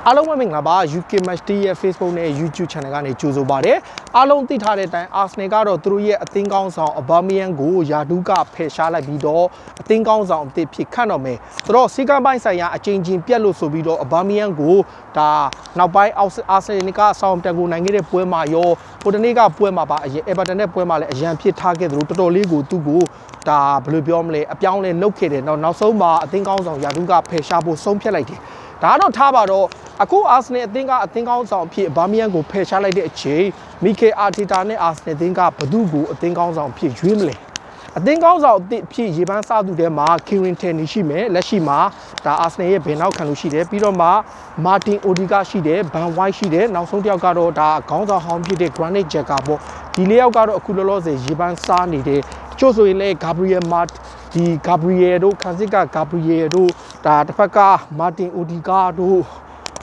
အားလုံးပဲမင်္ဂလာပါ UK Match Day ရဲ့ Facebook နဲ့ YouTube Channel ကနေကြိုဆိုပါတယ်အားလုံးသိထားတဲ့အတိုင်း Arsenal ကတော့သူတို့ရဲ့အသင်းကောင်းဆောင် Aubameyang ကိုယာဒူးကဖယ်ရှားလိုက်ပြီးတော့အသင်းကောင်းဆောင်အသစ်ဖြစ်ခန့်တော့မယ်သူတို့စီကံပိုင်းဆိုင်ရာအချင်းချင်းပြတ်လို့ဆိုပြီးတော့ Aubameyang ကိုဒါနောက်ပိုင်း Arsenal ကအဆောင်တက်ကိုနိုင်ခဲ့တဲ့ပွဲမှာရောဟိုတနေ့ကပွဲမှာပါအရင် Everton နဲ့ပွဲမှာလည်းအရန်ဖြစ်ထားခဲ့သလိုတော်တော်လေးကိုသူ့ကိုဒါဘယ်လိုပြောမလဲအပြောင်းလဲလုပ်ခဲ့တယ်နောက်ဆုံးမှာအသင်းကောင်းဆောင်ယာဒူးကဖယ်ရှားဖို့ဆုံးဖြတ်လိုက်တယ်ဒါတော့ထားပါတော့အခုအာဆနယ်အသင်းကအသင်းကောင်းဆောင်ဖြစ်ဘာမီယန်ကိုဖယ်ရှားလိုက်တဲ့အချိန်မီကေအာတီတာနဲ့အာဆနယ်အသင်းကဘသူ့ကိုအသင်းကောင်းဆောင်ဖြစ်ရွေးမလဲအသင်းကောင်းဆောင်အသစ်ဖြစ်ရေပန်းစားသူထဲမှာကီရင်တန်နီရှိမယ်လက်ရှိမှာဒါအာဆနယ်ရဲ့ဘယ်နောက်ခံလို့ရှိတယ်ပြီးတော့မှမာတင်အိုဒီဂါရှိတယ်ဘန်ဝိုက်ရှိတယ်နောက်ဆုံးတစ်ယောက်ကတော့ဒါခေါင်းဆောင်ဟောင်းဖြစ်တဲ့ဂရန်နစ်ဂျက်ကာပေါ့ဒီလေးယောက်ကတော့အခုလောလောဆယ်ရေပန်းစားနေတယ်ချို့ဆိုရင်လည်းဂါဘရီယယ်မာဒီဂါဘရီယယ်တို့ခန်စစ်ကဂါဘရီယယ်တို့ဒါတစ်ဖက်ကမာတင်အိုဒီဂါတို့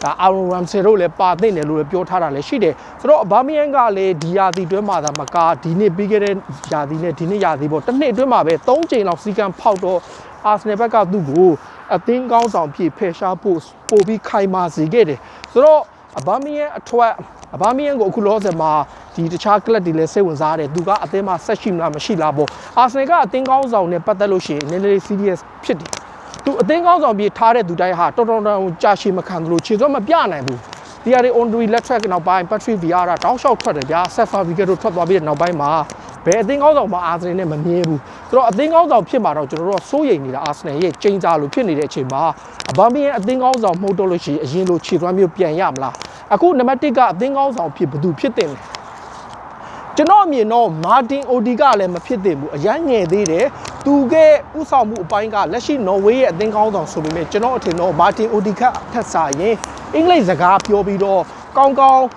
ဒါအာရွန်ရမ်ဆေတို့လည်းပါသိနေလို့ပြောထားတာလည်းရှိတယ်ဆိုတော့ဘာမီယန်ကလည်းဒီယာတီတွဲမှာဒါမကာဒီနေ့ပြီးခဲ့တဲ့ယာတီနဲ့ဒီနေ့ယာတီပေါ့တစ်နှစ်အတွင်းမှာပဲ3ချိန်လောက်စီကံဖောက်တော့အာဆနယ်ဘက်ကသူ့ကိုအသင်းကောင်းဆောင်ဖြစ်ဖယ်ရှားဖို့ပို့ပြီးခိုင်မာစေခဲ့တယ်ဆိုတော့ဘာမီယန်အထွက်ဘာမီယန်ကိုအခုလောဆယ်မှာဒီတခြားကလပ်တွေလည်းစိတ်ဝင်စားတယ်သူကအသင်းမှာဆက်ရှိမလားမရှိလားပေါ့အာဆနယ်ကအသင်းကောင်းဆောင်နဲ့ပတ်သက်လို့ရှိရင်နည်းနည်း serious ဖြစ်တယ်သူအသင်းကောင်းဆောင်ပြေးထားတဲ့သူတိုင်းဟာတော်ကြာရှည်မခံသလိုခြေစွမ်းမပြနိုင်ဘူးဒီဟာတွေ on the left track နောက်ပိုင်း Patrick Vieira တောင်းလျှောက်ထွက်တယ်ဗျာ Sefa Viger တို့ထွက်သွားပြီးတဲ့နောက်ပိုင်းမှာဘယ်အသင်းကောင်းဆောင်မှအာဆနယ်နဲ့မမြဲဘူးဆိုတော့အသင်းကောင်းဆောင်ဖြစ်မှာတော့ကျွန်တော်တို့စိုးရိမ်နေတာအာဆနယ်ရဲ့ချိန်စာလိုဖြစ်နေတဲ့အချိန်မှာအဘာမီယန်အသင်းကောင်းဆောင်မှုတ်တော့လို့ရှိရင်အရင်လိုခြေစွမ်းမျိုးပြန်ရမလားအခုနံပါတ်1ကအသင်းကောင်းဆောင်ဖြစ်ဘယ်သူဖြစ်တင်လဲကျွန်တော်အမြင်တော့မာတင်အိုဒီကလည်းမဖြစ်သင့်ဘူးအရန်ငယ်သေးတယ်သူကဥဆောင်မှုအပိုင်းကလက်ရှိနော်ဝေးရဲ့အသင်းကောင်းဆောင်ဆိုပေမဲ့ကျွန်တော်အထင်တော့မာတင်အိုဒီကထက်စာရင်အင်္ဂလိပ်စကားပြောပြီးတော့ကောင်းကောင်း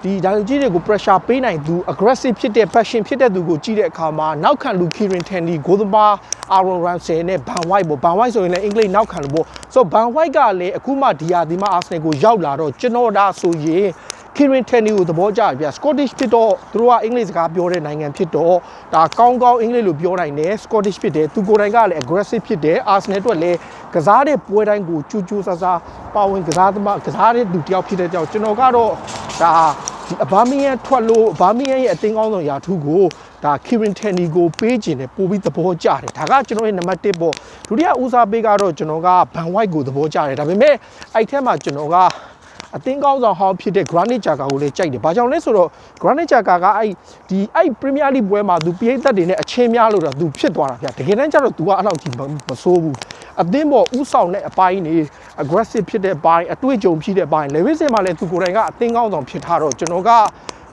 ဒီဒါကြီးတွေကို pressure ပေးနိုင်သူ aggressive ဖြစ်တဲ့ passion ဖြစ်တဲ့သူကိုကြည့်တဲ့အခါမှာနောက်ခံလူကီရင်တန်ဒီဂိုသမာအာရွန်ရမ်ဆယ်နဲ့ဘန်ဝိုက်ပေါ့ဘန်ဝိုက်ဆိုရင်လည်းအင်္ဂလိပ်နောက်ခံလို့ပေါ့ဆိုတော့ဘန်ဝိုက်ကလည်းအခုမှဒီဟာဒီမှာအာဆနယ်ကိုရောက်လာတော့ကျွန်တော်ဒါဆိုရင်ကီရင်တန်နီကိုသဘောကျတယ်ဗျာ Scottish ဖြစ်တော့သူတို့ကအင်္ဂလိပ်စကားပြောတဲ့နိုင်ငံဖြစ်တော့ဒါကောင်းကောင်းအင်္ဂလိပ်လိုပြောနိုင်တယ် Scottish ဖြစ်တယ်သူကိုယ်တိုင်ကလည်း aggressive ဖြစ်တယ် Arsenal အတွက်လည်းကစားတဲ့ပွဲတိုင်းကိုကျူးကျူးဆဆပါဝင်ကစားတဲ့သူတယောက်ဖြစ်တဲ့ကြောင့်ကျွန်တော်ကတော့ဒါအဘာမီယန်ထွက်လို့အဘာမီယန်ရဲ့အသင်းကောင်းဆောင်ယာထူးကိုဒါကီရင်တန်နီကိုပေးခြင်းနဲ့ပို့ပြီးသဘောကျတယ်ဒါကကျွန်တော်ရဲ့နံပါတ်1ပေါ့ဒုတိယဦးစားပေးကတော့ကျွန်တော်ကဘန်ဝိုက်ကိုသဘောကျတယ်ဒါပေမဲ့အဲ့ထက်မှကျွန်တော်ကအသင်းကောင်းဆောင်ဟောင်းဖြစ်တဲ့ Granit Xhaka ကိုလည်းကြိုက်တယ်။ဘာကြောင့်လဲဆိုတော့ Granit Xhaka ကအဲ့ Premier League ပွဲမှာသူပြိသက်တွေနဲ့အချင်းများလို့တော့သူဖြစ်သွားတာဗျ။တကယ်တမ်းကျတော့သူကအဲ့လောက်ကြီးမဆိုးဘူး။အသင်းပေါ်ဥဆောင်တဲ့အပိုင်းနေ aggressive ဖြစ်တဲ့အပိုင်းအတွေ့အကြုံဖြစ်တဲ့အပိုင်း Lewis မှာလည်းသူကိုယ်တိုင်ကအသင်းကောင်းဆောင်ဖြစ်ထားတော့ကျွန်တော်က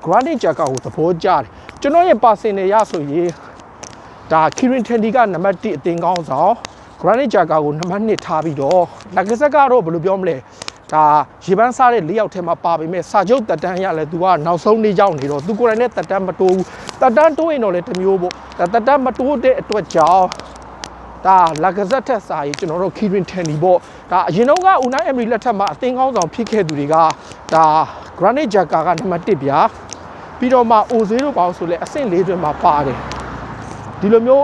Granit Xhaka ကိုသဘောကျတယ်။ကျွန်တော်ရဲ့ personal ရဆိုရင်ဒါ Kieran Tierney ကနံပါတ်1အသင်းကောင်းဆောင် Granit Xhaka ကိုနံပါတ်2ထားပြီးတော့လက်ကစားကတော့ဘယ်လိုပြောမလဲဒါရေပန်းစားတဲ့၄ယောက်ထဲမှာပါပေမဲ့စာချုပ်တက်တန်းရလဲသူကနောက်ဆုံးနေ့ရောက်နေတော့သူကိုယ်တိုင်နဲ့တက်တန်းမတိုးဘူးတက်တန်းတိုးရင်တော့လည်းတစ်မျိုးပေါ့ဒါတက်တန်းမတိုးတဲ့အတွက်ကြောင့်ဒါလာကဇက်ထက်စာရေးကျွန်တော်တို့ခီရင်တန်နီပေါ့ဒါအရင်တော့ကဦးနိုင်အမရီလက်ထက်မှာအသင်းကောင်းဆောင်ဖြစ်ခဲ့သူတွေကဒါဂရန်နစ်ဂျက်ကာကနံပါတ်1ဗျာပြီးတော့မှအိုဇေးတို့ပေါ့ဆိုလဲအဆင့်၄တွင်မှာပါတယ်ဒီလိုမျိုး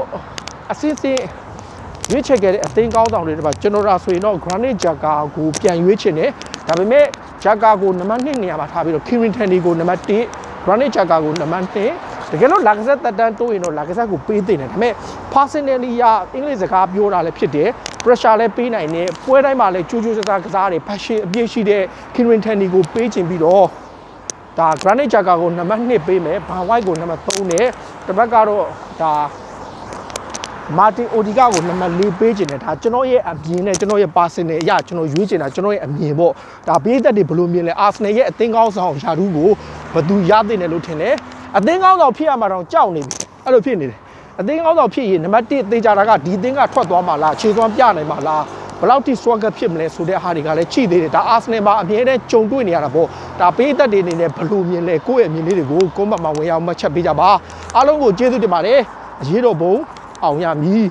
အဆင့်ရွေးချယ်ခဲ့တဲ့အသင်းကောင်းဆောင်တွေတပါကျွန်တော်ဒါဆိုရင်တော့ Granit Xhaka ကိုပြန်ရွေးချင်တယ်ဒါပေမဲ့ Xhaka ကိုနံပါတ်2နေရာမှာထားပြီးတော့ Kieran Tierney ကိုနံပါတ်1 Granit Xhaka ကိုနံပါတ်2တကယ်လို့လာကစားတက်တန်းတိုးရင်တော့လာကစားကိုပေးတင်တယ်ဒါပေမဲ့ personally အင်္ဂလိပ်စကားပြောတာလည်းဖြစ်တယ် pressure လည်းပေးနိုင်တယ်ပွဲတိုင်းမှာလည်းကြိုးကြိုးစားစားကစားတယ် passion အပြည့်ရှိတဲ့ Kieran Tierney ကိုပေးချင်ပြီးတော့ဒါ Granit Xhaka ကိုနံပါတ်2ပေးမယ်ဘာဝိုက်ကိုနံပါတ်3နဲ့တစ်ပတ်ကတော့ဒါမာတင်အိုဒီဂါကိုနံပါတ်4ပေးခြင်းနဲ့ဒါကျွန်တော်ရဲ့အမြင်နဲ့ကျွန်တော်ရဲ့ personal အရာကျွန်တော်ရွေးချင်တာကျွန်တော်ရဲ့အမြင်ပေါ့ဒါပေးသက်တွေဘယ်လိုမြင်လဲအာဆနယ်ရဲ့အသင်းကောင်းဆောင်ယာဒူးကိုဘယ်သူရသင့်တယ်လို့ထင်လဲအသင်းကောင်းဆောင်ဖြစ်ရမှာတော့ကြောက်နေပြီအဲ့လိုဖြစ်နေတယ်အသင်းကောင်းဆောင်ဖြစ်ရင်နံပါတ်1သေချာတာကဒီအသင်းကထွက်သွားမှာလားခြေစွမ်းပြနိုင်မှာလားဘယ်လောက်ထိ struggle ဖြစ်မလဲဆိုတဲ့ဟာတွေကလည်းချိသေးတယ်ဒါအာဆနယ်မှာအမြဲတမ်းကြုံတွေ့နေရတာပေါ့ဒါပေးသက်တွေအနေနဲ့ဘယ်လိုမြင်လဲကိုယ့်ရဲ့အမြင်လေးတွေကိုကွန်မန့်မှာဝင်အောင်မှတ်ချက်ပေးကြပါအားလုံးကိုကျေးဇူးတင်ပါတယ်အရေးတော်ပုံအောင်ရမည်